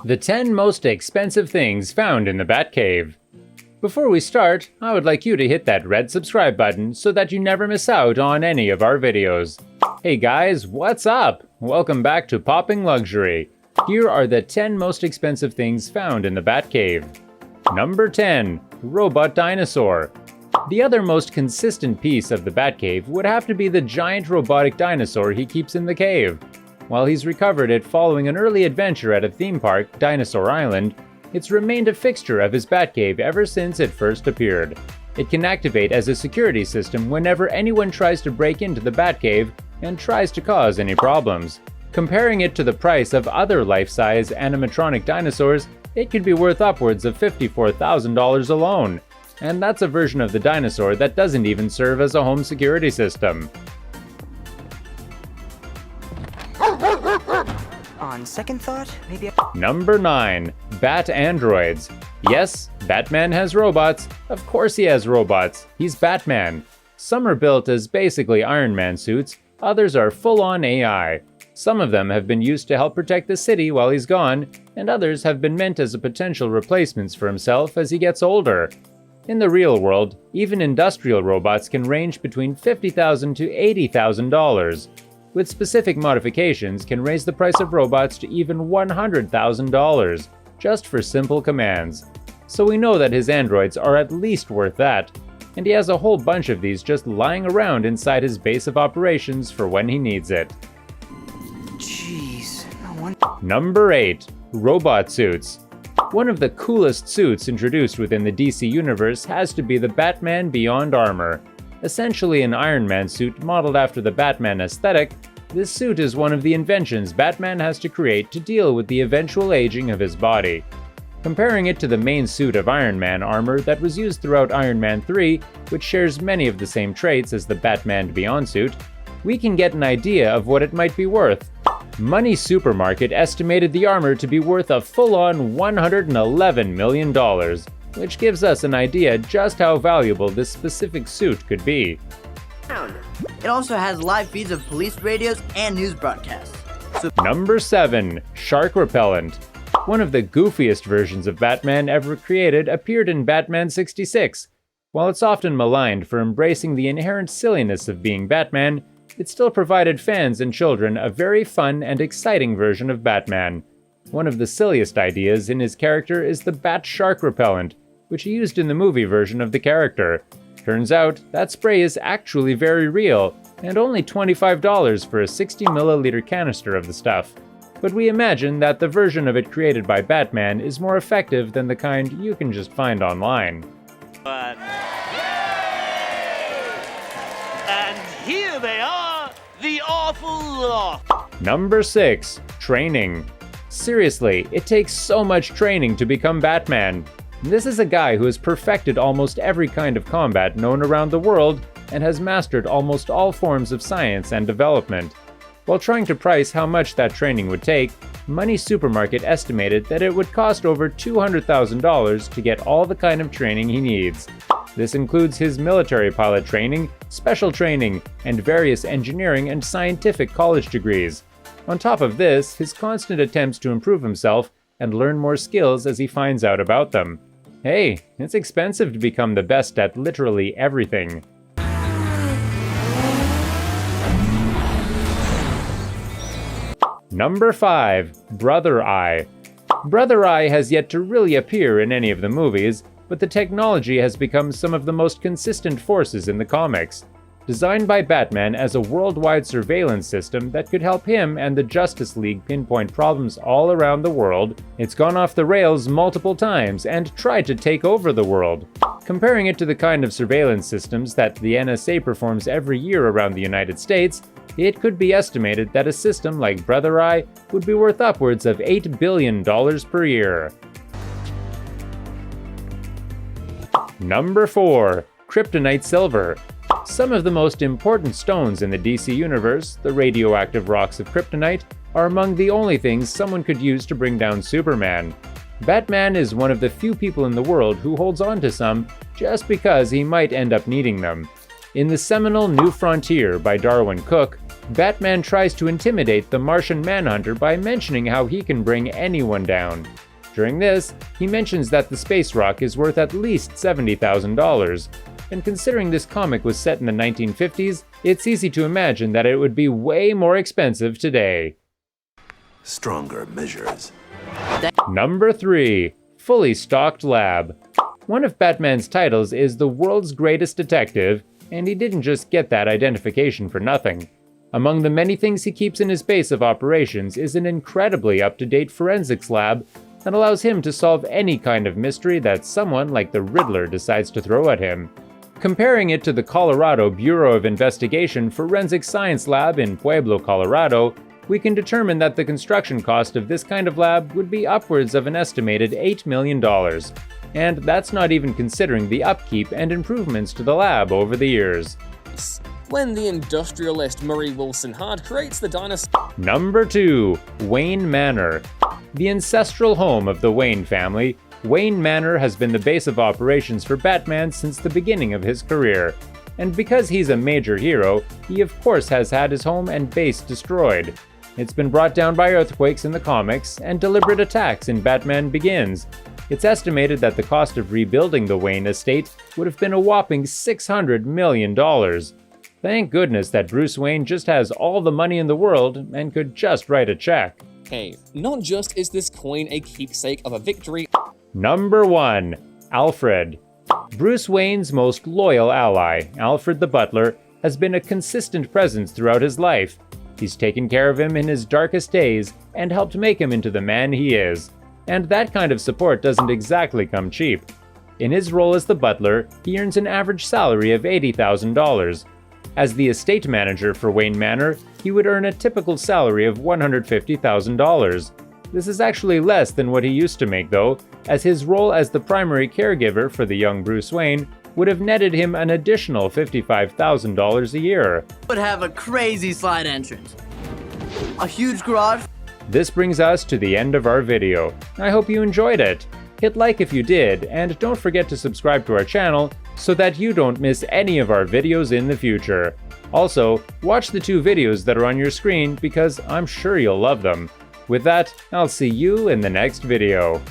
The 10 most expensive things found in the Batcave. Before we start, I would like you to hit that red subscribe button so that you never miss out on any of our videos. Hey guys, what's up? Welcome back to Popping Luxury. Here are the 10 most expensive things found in the Batcave. Number 10. Robot Dinosaur. The other most consistent piece of the Batcave would have to be the giant robotic dinosaur he keeps in the cave. While he's recovered it following an early adventure at a theme park, Dinosaur Island, it's remained a fixture of his Batcave ever since it first appeared. It can activate as a security system whenever anyone tries to break into the Batcave and tries to cause any problems. Comparing it to the price of other life-size animatronic dinosaurs, it could be worth upwards of $54,000 alone. And that's a version of the dinosaur that doesn't even serve as a home security system. On second thought, maybe Number 9. Bat Androids. Yes, Batman has robots. Of course he has robots. He's Batman. Some are built as basically Iron Man suits, others are full-on AI. Some of them have been used to help protect the city while he's gone, and others have been meant as a potential replacements for himself as he gets older. In the real world, even industrial robots can range between $50,000 to $80,000. With specific modifications can raise the price of robots to even $100,000, just for simple commands. So we know that his androids are at least worth that, and he has a whole bunch of these just lying around inside his base of operations for when he needs it. Jeez, no one. Number 8. Robot Suits. One of the coolest suits introduced within the DC universe has to be the Batman Beyond Armor. Essentially an Iron Man suit modeled after the Batman aesthetic, this suit is one of the inventions Batman has to create to deal with the eventual aging of his body. Comparing it to the main suit of Iron Man armor that was used throughout Iron Man 3, which shares many of the same traits as the Batman Beyond suit, we can get an idea of what it might be worth. Money Supermarket estimated the armor to be worth a full-on $111 million. Which gives us an idea just how valuable this specific suit could be. It also has live feeds of police radios and news broadcasts. Number 7. Shark Repellent. One of the goofiest versions of Batman ever created appeared in Batman 66. While it's often maligned for embracing the inherent silliness of being Batman, it still provided fans and children a very fun and exciting version of Batman. One of the silliest ideas in his character is the Bat Shark Repellent, which he used in the movie version of the character. Turns out, that spray is actually very real, and only $25 for a 60 milliliter canister of the stuff. But we imagine that the version of it created by Batman is more effective than the kind you can just find online. And here they are, the awful lot. Number 6. Training. Seriously, it takes so much training to become Batman. This is a guy who has perfected almost every kind of combat known around the world and has mastered almost all forms of science and development. While trying to price how much that training would take, Money Supermarket estimated that it would cost over $200,000 to get all the kind of training he needs. This includes his military pilot training, special training, and various engineering and scientific college degrees. On top of this, his constant attempts to improve himself and learn more skills as he finds out about them. Hey, it's expensive to become the best at literally everything. Number 5. Brother Eye. Brother Eye has yet to really appear in any of the movies, but the technology has become some of the most consistent forces in the comics. Designed by Batman as a worldwide surveillance system that could help him and the Justice League pinpoint problems all around the world, it's gone off the rails multiple times and tried to take over the world. Comparing it to the kind of surveillance systems that the NSA performs every year around the United States, it could be estimated that a system like Brother Eye would be worth upwards of $8 billion per year. Number 4. Kryptonite Silver. Some of the most important stones in the DC universe, the radioactive rocks of kryptonite, are among the only things someone could use to bring down Superman. Batman is one of the few people in the world who holds on to some just because he might end up needing them. In the seminal New Frontier by Darwin Cook, Batman tries to intimidate the Martian Manhunter by mentioning how he can bring anyone down. During this, he mentions that the space rock is worth at least $70,000. And considering this comic was set in the 1950s, it's easy to imagine that it would be way more expensive today. Stronger measures. Number 3. Fully stocked lab. One of Batman's titles is the world's greatest detective, and he didn't just get that identification for nothing. Among the many things he keeps in his base of operations is an incredibly up-to-date forensics lab that allows him to solve any kind of mystery that someone like the Riddler decides to throw at him. Comparing it to the Colorado Bureau of Investigation Forensic Science Lab in Pueblo, Colorado, we can determine that the construction cost of this kind of lab would be upwards of an estimated $8 million. And that's not even considering the upkeep and improvements to the lab over the years. When the industrialist Murray Wilson Hard creates the dinosaur. Number 2. Wayne Manor. The ancestral home of the Wayne family, Wayne Manor has been the base of operations for Batman since the beginning of his career. And because he's a major hero, he of course has had his home and base destroyed. It's been brought down by earthquakes in the comics and deliberate attacks in Batman Begins. It's estimated that the cost of rebuilding the Wayne estate would have been a whopping $600 million. Thank goodness that Bruce Wayne just has all the money in the world and could just write a check. Hey, not just is this coin a keepsake of a victory. Number 1. Alfred. Bruce Wayne's most loyal ally, Alfred the Butler, has been a consistent presence throughout his life. He's taken care of him in his darkest days and helped make him into the man he is. And that kind of support doesn't exactly come cheap. In his role as the butler, he earns an average salary of $80,000. As the estate manager for Wayne Manor, he would earn a typical salary of $150,000. This is actually less than what he used to make though, as his role as the primary caregiver for the young Bruce Wayne would have netted him an additional $55,000 a year. Would have a crazy slide entrance, a huge garage. This brings us to the end of our video. I hope you enjoyed it. Hit like if you did, and don't forget to subscribe to our channel so that you don't miss any of our videos in the future. Also, watch the 2 videos that are on your screen because I'm sure you'll love them. With that, I'll see you in the next video.